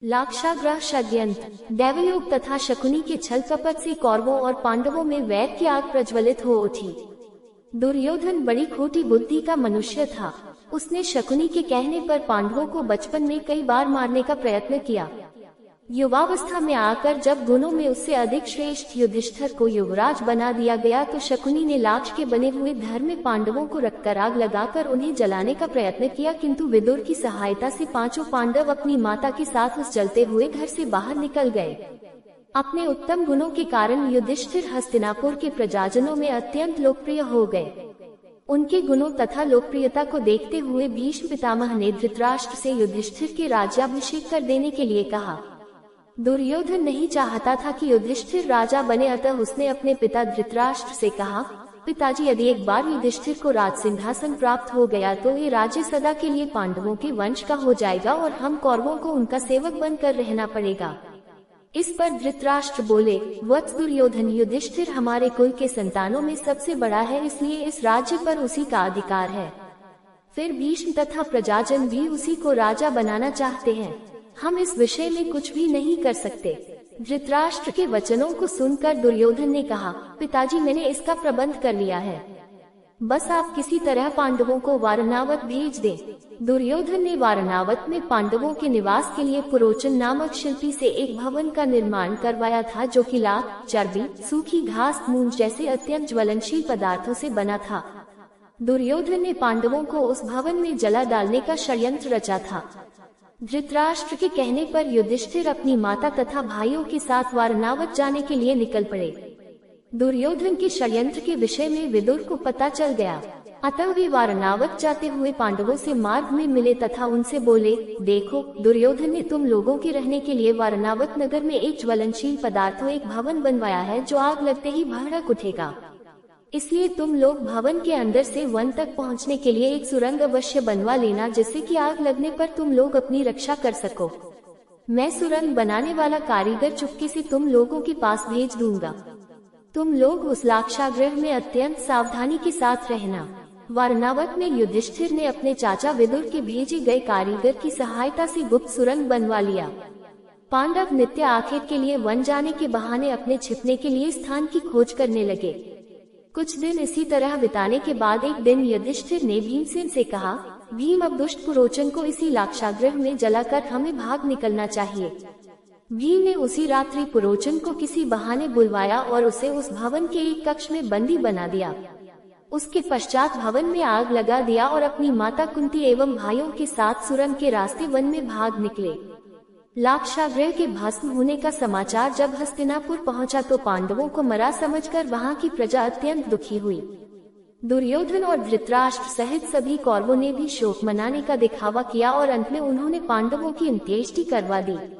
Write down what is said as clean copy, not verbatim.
लाक्षागृह षड्यंत्र। दैवयोग तथा शकुनी के छल कपट से कौरवों और पांडवों में वैर की आग प्रज्वलित हो उठी। दुर्योधन बड़ी खोटी बुद्धि का मनुष्य था। उसने शकुनी के कहने पर पांडवों को बचपन में कई बार मारने का प्रयत्न किया। युवावस्था में आकर जब गुणों में उससे अधिक श्रेष्ठ युधिष्ठिर को युवराज बना दिया गया तो शकुनी ने लाक्ष के बने हुए धर में पांडवों को रखकर आग लगाकर उन्हें जलाने का प्रयत्न किया, किंतु विदुर की सहायता से पांचों पांडव अपनी माता के साथ उस जलते हुए घर से बाहर निकल गए। अपने उत्तम गुणों के कारण युधिष्ठिर हस्तिनापुर के प्रजाजनों में अत्यंत लोकप्रिय हो गए। उनके गुणों तथा लोकप्रियता को देखते हुए भीष्म पितामह ने धृतराष्ट्र से युधिष्ठिर के राज्याभिषेक कर देने के लिए कहा। दुर्योधन नहीं चाहता था कि युधिष्ठिर राजा बने, अतः उसने अपने पिता धृतराष्ट्र से कहा, पिताजी, यदि एक बार युधिष्ठिर को राज सिंहासन प्राप्त हो गया तो ये राज्य सदा के लिए पांडवों के वंश का हो जाएगा और हम कौरवों को उनका सेवक बनकर रहना पड़ेगा। इस पर धृतराष्ट्र बोले, वत्स दुर्योधन, युधिष्ठिर हमारे कुल के संतानों में सबसे बड़ा है, इसलिए इस राज्य पर उसी का अधिकार है। फिर भीष्म तथा प्रजाजन भी उसी को राजा बनाना चाहते हैं। हम इस विषय में कुछ भी नहीं कर सकते। धृतराष्ट्र के वचनों को सुनकर दुर्योधन ने कहा, पिताजी, मैंने इसका प्रबंध कर लिया है, बस आप किसी तरह पांडवों को वारणावत भेज दें। दुर्योधन ने वारणावत में पांडवों के निवास के लिए पुरोचन नामक शिल्पी से एक भवन का निर्माण करवाया था, जो कि लाख, चर्बी, सूखी घास, मूंज जैसे अत्यंत ज्वलनशील पदार्थों से बना था। दुर्योधन ने पांडवों को उस भवन में जला डालने का षड्यंत्र रचा था। धृतराष्ट्र के कहने पर युधिष्ठिर अपनी माता तथा भाइयों के साथ वारणावत जाने के लिए निकल पड़े। दुर्योधन के षड्यंत्र के विषय में विदुर को पता चल गया, अतः वे वारणावत जाते हुए पांडवों से मार्ग में मिले तथा उनसे बोले, देखो, दुर्योधन ने तुम लोगों के रहने के लिए वारणावत नगर में एक ज्वलनशील पदार्थों एक भवन बनवाया है, जो आग लगते ही भड़क उठेगा। इसलिए तुम लोग भवन के अंदर से वन तक पहुंचने के लिए एक सुरंग अवश्य बनवा लेना, जिससे कि आग लगने पर तुम लोग अपनी रक्षा कर सको। मैं सुरंग बनाने वाला कारीगर चुपके से तुम लोगों के पास भेज दूंगा। तुम लोग उस लाक्षागृह में अत्यंत सावधानी के साथ रहना। वारणावत में युधिष्ठिर ने अपने चाचा विदुर के भेजे गए कारीगर की सहायता से गुप्त सुरंग बनवा लिया। पांडव नित्य आखेट के लिए वन जाने के बहाने अपने छिपने के लिए स्थान की खोज करने लगे। कुछ दिन इसी तरह बिताने के बाद एक दिन युधिष्ठिर ने भीमसेन से कहा, भीम, अब दुष्ट पुरोचन को इसी लाक्षागृह में जलाकर हमें भाग निकलना चाहिए। भीम ने उसी रात्रि पुरोचन को किसी बहाने बुलवाया और उसे उस भवन के एक कक्ष में बंदी बना दिया। उसके पश्चात भवन में आग लगा दिया और अपनी माता कुंती एवं भाइयों के साथ सुरंग के रास्ते वन में भाग निकले। लाक्षागृह के भस्म होने का समाचार जब हस्तिनापुर पहुंचा तो पांडवों को मरा समझकर वहां की प्रजा अत्यंत दुखी हुई। दुर्योधन और धृतराष्ट्र सहित सभी कौरवों ने भी शोक मनाने का दिखावा किया और अंत में उन्होंने पांडवों की अंत्येष्टि करवा दी।